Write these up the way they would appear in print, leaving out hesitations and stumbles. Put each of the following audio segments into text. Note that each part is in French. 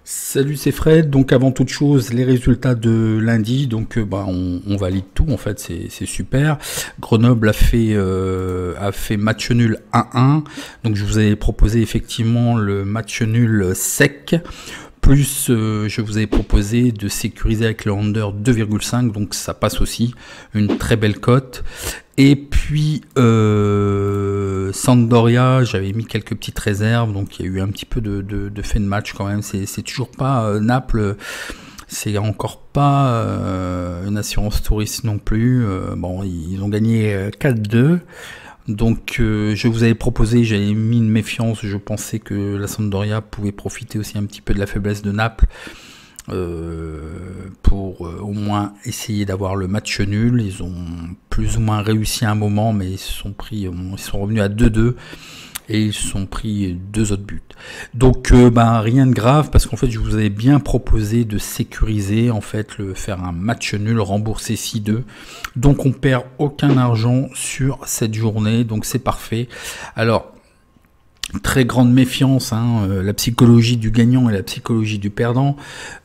Salut, c'est Fred. Donc avant toute chose, les résultats de lundi. Donc on valide tout en fait, c'est super. Grenoble a fait match nul 1-1. Donc je vous avais proposé effectivement le match nul sec. Plus je vous avais proposé de sécuriser avec le under 2,5, donc ça passe aussi, une très belle cote. Et puis Sampdoria, j'avais mis quelques petites réserves, donc il y a eu un petit peu de fait de match quand même. C'est toujours pas Naples, c'est encore pas une assurance touriste non plus. Bon, ils ont gagné 4-2. Donc je vous avais proposé, j'avais mis une méfiance, je pensais que la Sampdoria pouvait profiter aussi un petit peu de la faiblesse de Naples pour au moins essayer d'avoir le match nul. Ils ont plus ou moins réussi à un moment, mais ils sont revenus à 2-2 et ils se sont pris 2 autres buts. Donc rien de grave, parce qu'en fait je vous avais bien proposé de sécuriser, en fait faire un match nul, rembourser 6-2. Donc on perd aucun argent sur cette journée, donc c'est parfait. Alors très grande méfiance, la psychologie du gagnant et la psychologie du perdant.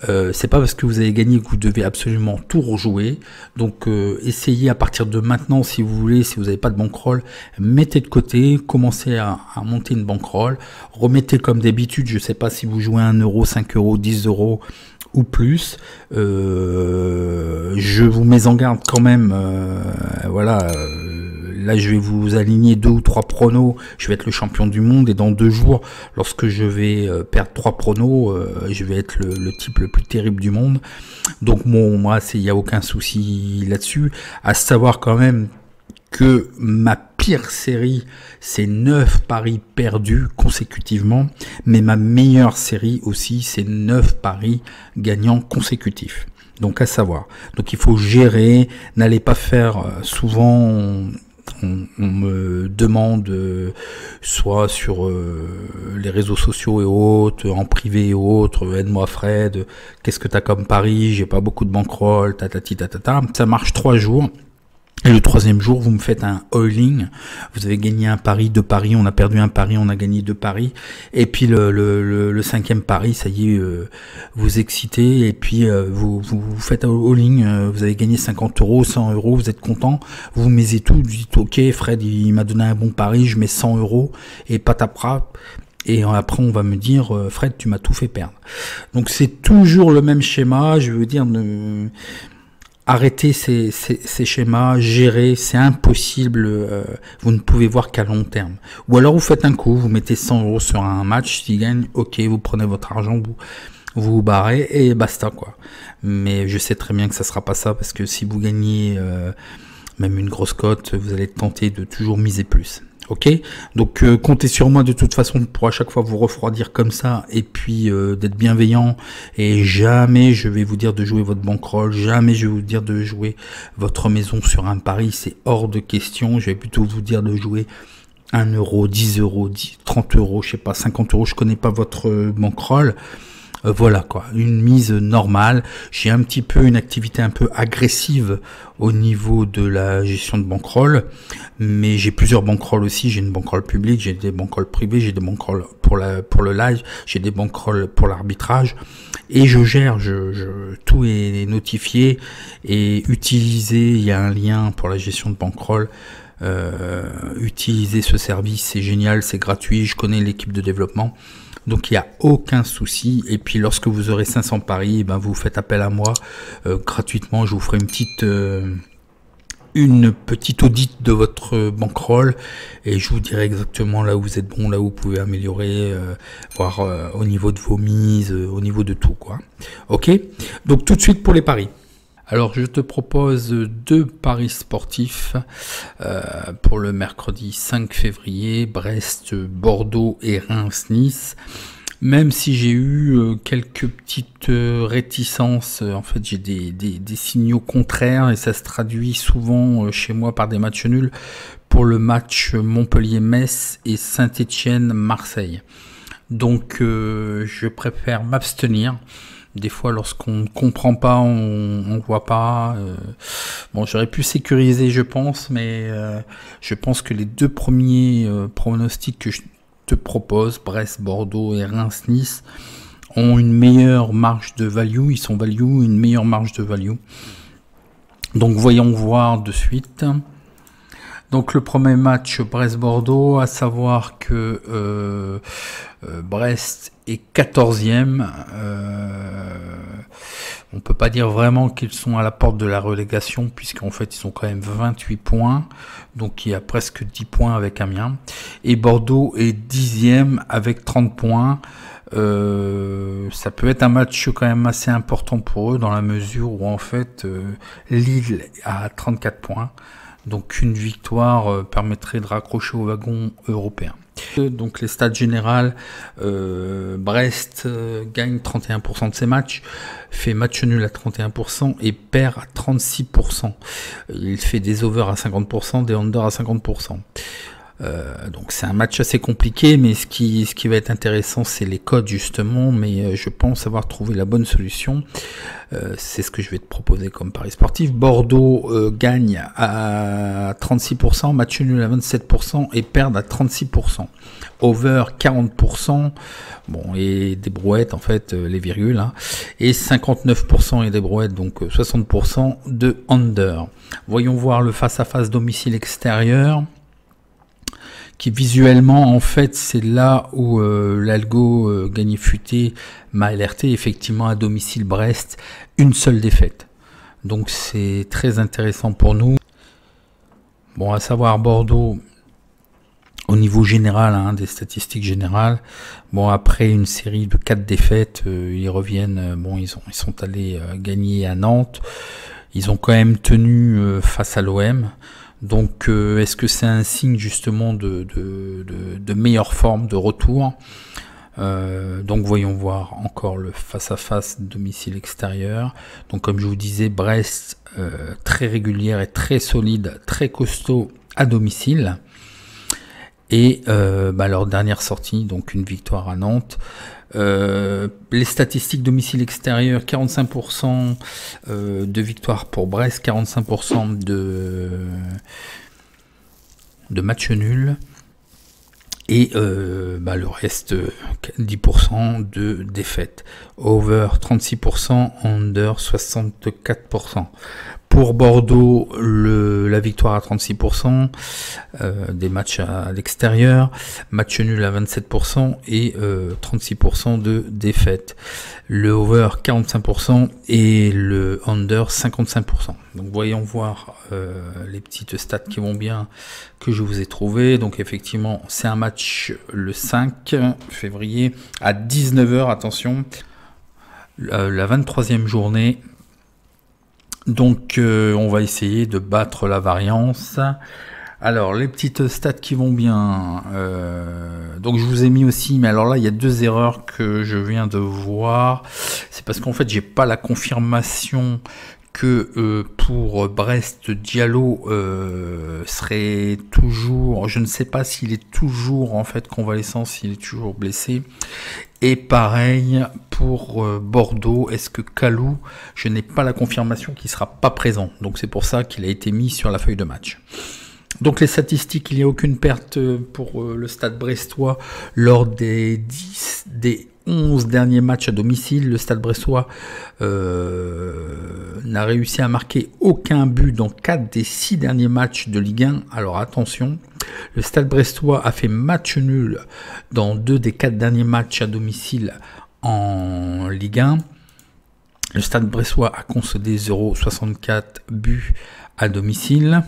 C'est pas parce que vous avez gagné que vous devez absolument tout rejouer. Donc essayez à partir de maintenant, si vous voulez, si vous n'avez pas de bankroll, mettez de côté, commencez à monter une bankroll, remettez comme d'habitude. Je sais pas si vous jouez 1 euro, 5 euros, 10 euros ou plus. Je vous mets en garde quand même. Là, je vais vous aligner 2 ou 3 pronos. Je vais être le champion du monde et dans 2 jours, lorsque je vais perdre 3 pronos, je vais être le type le plus terrible du monde. Donc moi, il n'y a aucun souci là-dessus. À savoir quand même que ma pire série, c'est 9 paris perdus consécutivement. Mais ma meilleure série aussi, c'est 9 paris gagnants consécutifs. Donc à savoir. Donc il faut gérer. N'allez pas faire souvent... On me demande soit sur les réseaux sociaux et autres, en privé et autres, aide-moi Fred, qu'est-ce que t'as comme pari, j'ai pas beaucoup de bankroll, tatati tatata. Ça marche 3 jours. Et le 3e jour, vous me faites un all-in. Vous avez gagné un pari, 2 paris, on a perdu un pari, on a gagné 2 paris. Et puis le 5e pari, ça y est, vous excitez. Et puis vous faites un all-in. Vous avez gagné 50 euros, 100 euros, vous êtes content. Vous misez tout, vous dites ok, Fred, il m'a donné un bon pari, je mets 100 euros et patapra. Et après, on va me dire, Fred, tu m'as tout fait perdre. Donc c'est toujours le même schéma. Je veux dire, arrêtez ces schémas, gérer, c'est impossible, vous ne pouvez voir qu'à long terme. Ou alors vous faites un coup, vous mettez 100 euros sur un match, s'il gagne, ok, vous prenez votre argent, vous barrez et basta quoi. Mais je sais très bien que ça sera pas ça, parce que si vous gagnez même une grosse cote, vous allez tenter de toujours miser plus. Ok, donc comptez sur moi de toute façon pour à chaque fois vous refroidir comme ça et puis d'être bienveillant, et jamais je vais vous dire de jouer votre bankroll, jamais je vais vous dire de jouer votre maison sur un pari, c'est hors de question. Je vais plutôt vous dire de jouer 1 euro, 10 euros, 30 euros, je sais pas, 50 euros, je connais pas votre bankroll. Voilà quoi, une mise normale. J'ai un petit peu une activité un peu agressive au niveau de la gestion de bankroll, mais j'ai plusieurs bankrolls aussi. J'ai une bankroll publique, j'ai des bankrolls privés, j'ai des bankrolls pour le live, j'ai des bankrolls pour l'arbitrage, et je gère, tout est notifié et utilisé. Il y a un lien pour la gestion de bankroll. Utiliser ce service, c'est génial, c'est gratuit, je connais l'équipe de développement, donc il n'y a aucun souci. Et puis lorsque vous aurez 500 paris, vous faites appel à moi gratuitement. Je vous ferai une petite audit de votre bankroll et je vous dirai exactement là où vous êtes bon, là où vous pouvez améliorer, voir au niveau de vos mises, au niveau de tout quoi. Ok, donc tout de suite pour les paris. Alors je te propose 2 paris sportifs pour le mercredi 5 février, Brest, Bordeaux et Reims-Nice. Même si j'ai eu quelques petites réticences, en fait j'ai des signaux contraires et ça se traduit souvent chez moi par des matchs nuls pour le match Montpellier-Metz et Saint-Étienne-Marseille. Donc je préfère m'abstenir. Des fois, lorsqu'on ne comprend pas, on voit pas. Bon, j'aurais pu sécuriser, je pense, mais je pense que les 2 premiers pronostics que je te propose, Brest, Bordeaux et Reims-Nice, ont une meilleure marge de value, ils sont value, une meilleure marge de value. Donc voyons voir de suite. Donc le premier match Brest-Bordeaux, à savoir que Brest est 14e. On peut pas dire vraiment qu'ils sont à la porte de la relégation, puisqu'en fait ils ont quand même 28 points. Donc il y a presque 10 points avec Amiens. Et Bordeaux est 10e avec 30 points. Ça peut être un match quand même assez important pour eux, dans la mesure où en fait Lille a 34 points. Donc une victoire permettrait de raccrocher au wagon européen. Donc les stats générales, Brest gagne 31% de ses matchs, fait match nul à 31% et perd à 36%. Il fait des overs à 50%, des unders à 50%. Donc c'est un match assez compliqué, mais ce qui va être intéressant, c'est les codes justement, mais je pense avoir trouvé la bonne solution. C'est ce que je vais te proposer comme pari sportif. Bordeaux gagne à 36%, match nul à 27% et perd à 36%. Over 40%, bon, et des brouettes en fait, les virgules, hein, et 59% et des brouettes, donc 60% de under. Voyons voir le face-à-face domicile extérieur, qui visuellement en fait c'est là où l'algo gagné futé m'a alerté. Effectivement, à domicile Brest, une seule défaite, donc c'est très intéressant pour nous. Bon, à savoir Bordeaux, au niveau général, hein, des statistiques générales, bon, après une série de 4 défaites, ils reviennent, bon, ils sont allés gagner à Nantes, ils ont quand même tenu face à l'OM. Donc est-ce que c'est un signe justement de meilleure forme, de retour? Donc voyons voir encore le face-à-face domicile extérieur. Donc comme je vous disais, Brest très régulière et très solide, très costaud à domicile. Et leur dernière sortie, donc une victoire à Nantes. Les statistiques domicile extérieur, 45% de victoire pour Brest, 45% de match nul, et le reste 10% de défaite. Over 36%, under 64%. Pour Bordeaux, la victoire à 36%, des matchs à l'extérieur, match nul à 27% et 36% de défaite. Le over 45% et le under 55%. Donc voyons voir les petites stats qui vont bien que je vous ai trouvées. Donc effectivement, c'est un match le 5 février à 19h, attention, la 23e journée. Donc on va essayer de battre la variance. Alors les petites stats qui vont bien, donc je vous ai mis aussi, mais alors là il y a 2 erreurs que je viens de voir. C'est parce qu'en fait j'ai pas la confirmation que pour Brest, Diallo serait toujours, je ne sais pas s'il est toujours en fait convalescent, s'il est toujours blessé. Et pareil pour Bordeaux, est-ce que Kalou, je n'ai pas la confirmation qu'il ne sera pas présent. Donc c'est pour ça qu'il a été mis sur la feuille de match. Donc les statistiques, il n'y a aucune perte pour le Stade brestois lors des 11 derniers matchs à domicile. Le Stade brestois n'a réussi à marquer aucun but dans 4 des 6 derniers matchs de Ligue 1. Alors attention, le Stade brestois a fait match nul dans 2 des 4 derniers matchs à domicile en Ligue 1. Le Stade brestois a concédé 0,64 buts à domicile.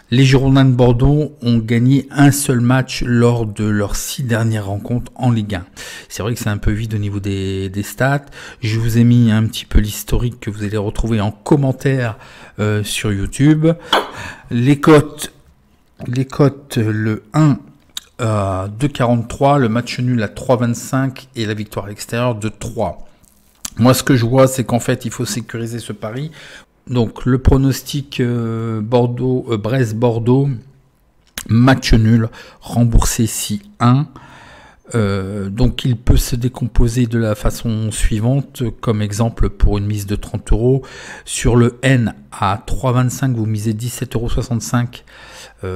Les Girondins de Bordeaux ont gagné un seul match lors de leurs 6 dernières rencontres en Ligue 1. C'est vrai que c'est un peu vide au niveau des stats. Je vous ai mis un petit peu l'historique que vous allez retrouver en commentaire sur YouTube. Les cotes, le 1 à 2,43, le match nul à 3,25 et la victoire à l'extérieur de 3. Moi, ce que je vois, c'est qu'en fait, il faut sécuriser ce pari. Donc le pronostic Brest-Bordeaux, match nul, remboursé 6-1. Donc il peut se décomposer de la façon suivante, comme exemple pour une mise de 30 €. Sur le N à 3,25, vous misez 17,65 €.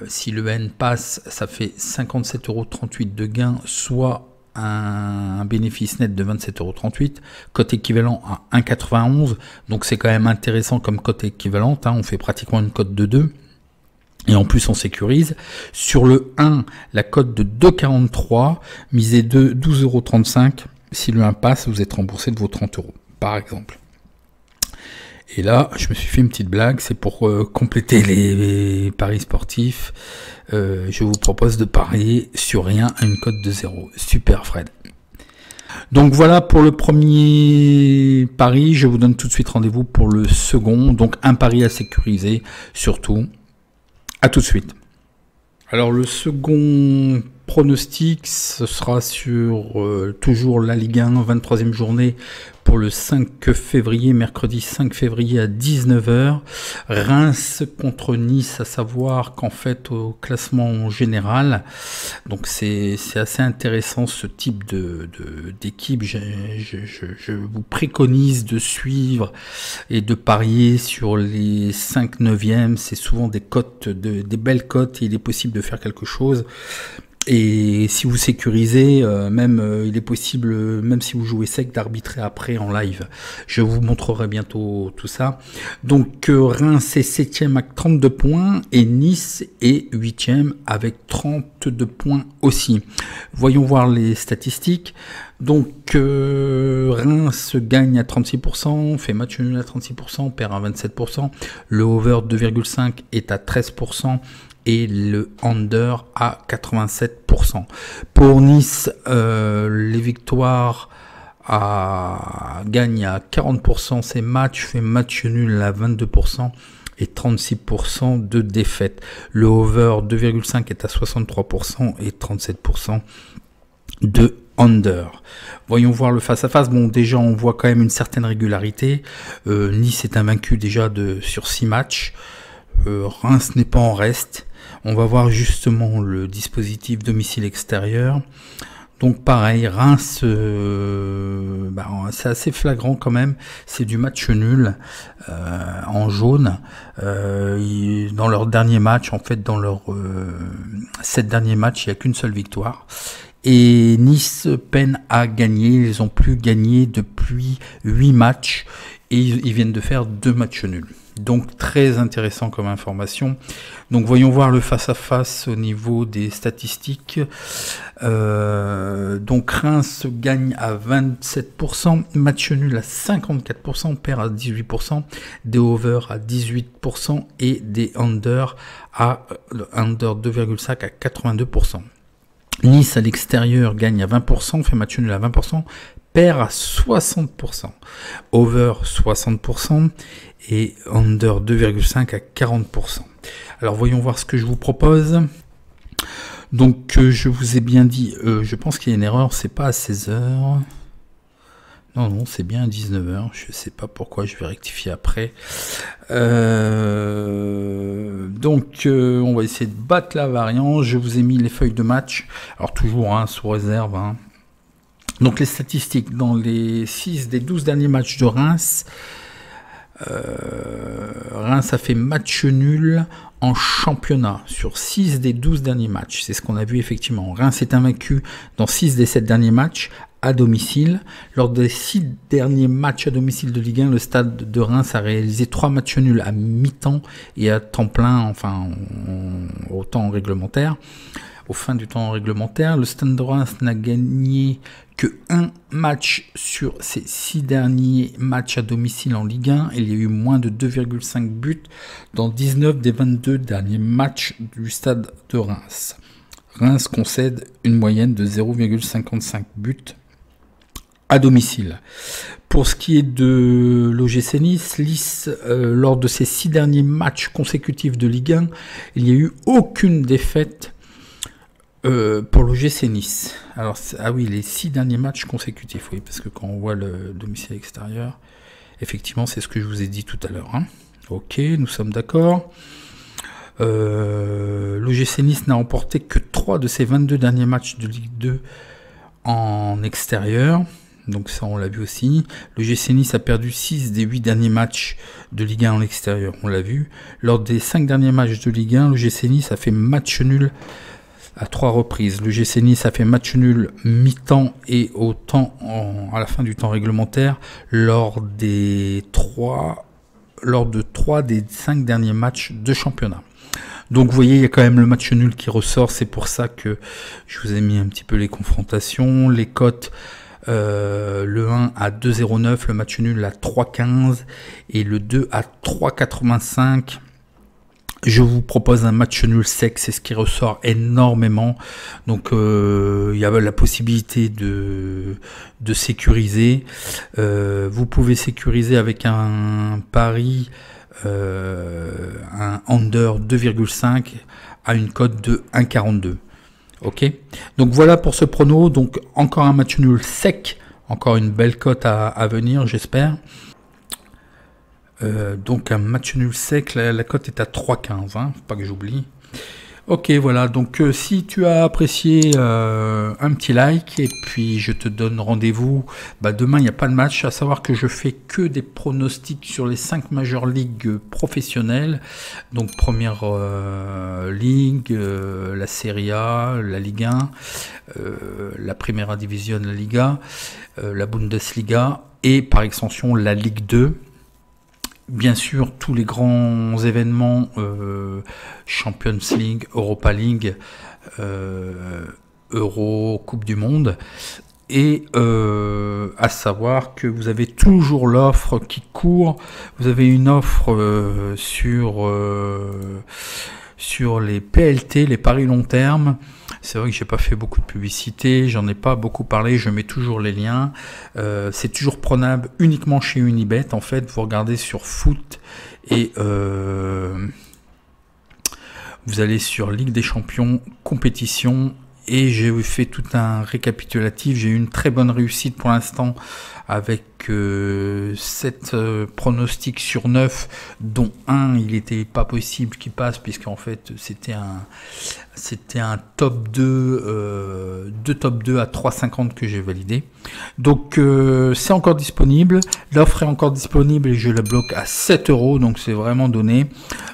Si le N passe, ça fait 57,38 € de gain, soit un bénéfice net de 27,38 €, cote équivalent à 1,91, donc c'est quand même intéressant comme cote équivalente, hein, on fait pratiquement une cote de 2, et en plus on sécurise. Sur le 1, la cote de 2,43, misez 12,35 €, si le 1 passe, vous êtes remboursé de vos 30 € par exemple. Et là, je me suis fait une petite blague, c'est pour compléter les paris sportifs. Je vous propose de parier sur rien à une cote de 0. Super Fred. Donc voilà pour le premier pari, je vous donne tout de suite rendez-vous pour le second. Donc un pari à sécuriser, surtout. À tout de suite. Alors le second pronostic, ce sera sur toujours la Ligue 1, 23e journée pour le 5 février, mercredi 5 février à 19 h. Reims contre Nice, à savoir qu'en fait au classement général, donc c'est assez intéressant ce type d'équipe. Je vous préconise de suivre et de parier sur les 5/9e, c'est souvent des cotes, des belles cotes, et il est possible de faire quelque chose. Et si vous sécurisez, il est possible, même si vous jouez sec, d'arbitrer après en live. Je vous montrerai bientôt tout ça. Donc Reims est 7e avec 32 points et Nice est 8e avec 32 points aussi. Voyons voir les statistiques. Donc Reims gagne à 36%, fait match nul à 36%, perd à 27%. Le over 2,5 est à 13%. Et le under à 87%. Pour Nice, les victoires gagnent à 40% ses matchs, fait match nul à 22% et 36% de défaite. Le over 2,5 est à 63% et 37% de under. Voyons voir le face-à-face. Bon, déjà, on voit quand même une certaine régularité. Nice est invaincu déjà sur 6 matchs. Reims n'est pas en reste. On va voir justement le dispositif domicile extérieur. Donc pareil, Reims, c'est assez flagrant quand même. C'est du match nul en jaune. Dans leur dernier match, en fait, dans leurs 7 derniers matchs, il n'y a qu'une seule victoire. Et Nice peine à gagner. Ils n'ont plus gagné depuis 8 matchs. Et ils viennent de faire 2 matchs nuls. Donc très intéressant comme information. Donc voyons voir le face-à-face au niveau des statistiques. Donc Reims gagne à 27%, match nul à 54%, perd à 18%, des over à 18% et des under à under 2,5 à 82%. Nice à l'extérieur gagne à 20%, fait match nul à 20%, perd à 60%, over 60% et under 2,5 à 40%. Alors voyons voir ce que je vous propose. Donc je vous ai bien dit, je pense qu'il y a une erreur, c'est pas à 16h. Non, c'est bien à 19h, je sais pas pourquoi, je vais rectifier après. Donc on va essayer de battre la variance. Je vous ai mis les feuilles de match, alors toujours sous réserve. Donc les statistiques, dans les 6 des 12 derniers matchs de Reims, Reims a fait match nul en championnat sur 6 des 12 derniers matchs. C'est ce qu'on a vu effectivement. Reims est invaincu dans 6 des 7 derniers matchs à domicile. Lors des 6 derniers matchs à domicile de Ligue 1, le stade de Reims a réalisé 3 matchs nuls à mi-temps et à temps plein, enfin au temps réglementaire. Au fin du temps réglementaire, le Stade de Reims n'a gagné que 1 match sur ces 6 derniers matchs à domicile en Ligue 1. Il y a eu moins de 2,5 buts dans 19 des 22 derniers matchs du Stade de Reims. Reims concède une moyenne de 0,55 buts à domicile. Pour ce qui est de l'OGC Nice, lors de ces 6 derniers matchs consécutifs de Ligue 1, il n'y a eu aucune défaite pour l'OGC Nice. Alors, oui, les 6 derniers matchs consécutifs, oui, parce que quand on voit le domicile extérieur, effectivement, c'est ce que je vous ai dit tout à l'heure. Ok, nous sommes d'accord. L'OGC Nice n'a remporté que 3 de ses 22 derniers matchs de Ligue 2 en extérieur. Donc ça, on l'a vu aussi. L'OGC Nice a perdu 6 des 8 derniers matchs de Ligue 1 en extérieur. On l'a vu. Lors des 5 derniers matchs de Ligue 1, l'OGC Nice a fait match nul à 3 reprises. Le GC Nice a fait match nul mi-temps et à la fin du temps réglementaire lors de 3 des 5 derniers matchs de championnat. Donc vous voyez, il y a quand même le match nul qui ressort. C'est pour ça que je vous ai mis un petit peu les confrontations, les cotes. Le 1 à 2,09, le match nul à 3,15 et le 2 à 3,85. Je vous propose un match nul sec, c'est ce qui ressort énormément. Donc il y a la possibilité de sécuriser. Vous pouvez sécuriser avec un pari, un under 2,5 à une cote de 1,42. Ok, donc voilà pour ce prono. Donc encore un match nul sec, encore une belle cote à venir, j'espère. Donc un match nul sec, la cote est à 3,15, hein, faut pas que j'oublie. Ok, voilà, donc si tu as apprécié, un petit like, et puis je te donne rendez-vous. Demain, il n'y a pas de match, à savoir que je fais que des pronostics sur les 5 majeures ligues professionnelles. Donc première ligue, la Serie A, la Ligue 1, la Primera Division, la Liga, la Bundesliga, et par extension la Ligue 2. Bien sûr, tous les grands événements, Champions League, Europa League, Euro, Coupe du Monde. Et à savoir que vous avez toujours l'offre qui court. Vous avez une offre sur les PLT, les paris long terme. C'est vrai que j'ai pas fait beaucoup de publicité, j'en ai pas beaucoup parlé, je mets toujours les liens. C'est toujours prenable uniquement chez Unibet. En fait, vous regardez sur foot et vous allez sur Ligue des Champions, compétition, et j'ai fait tout un récapitulatif. J'ai eu une très bonne réussite pour l'instant avec 7 pronostics sur 9, dont un il n'était pas possible qu'il passe, puisqu'en fait c'était un top 2, deux top 2 à 3,50 que j'ai validé. Donc c'est encore disponible, l'offre est encore disponible et je la bloque à 7 €, donc c'est vraiment donné.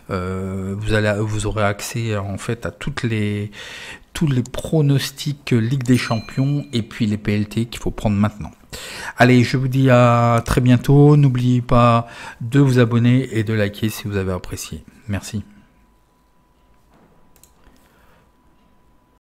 Vous aurez accès en fait à tous les pronostics Ligue des Champions et puis les PLT qu'il faut prendre maintenant. Allez, je vous dis à très bientôt. N'oubliez pas de vous abonner et de liker si vous avez apprécié. Merci.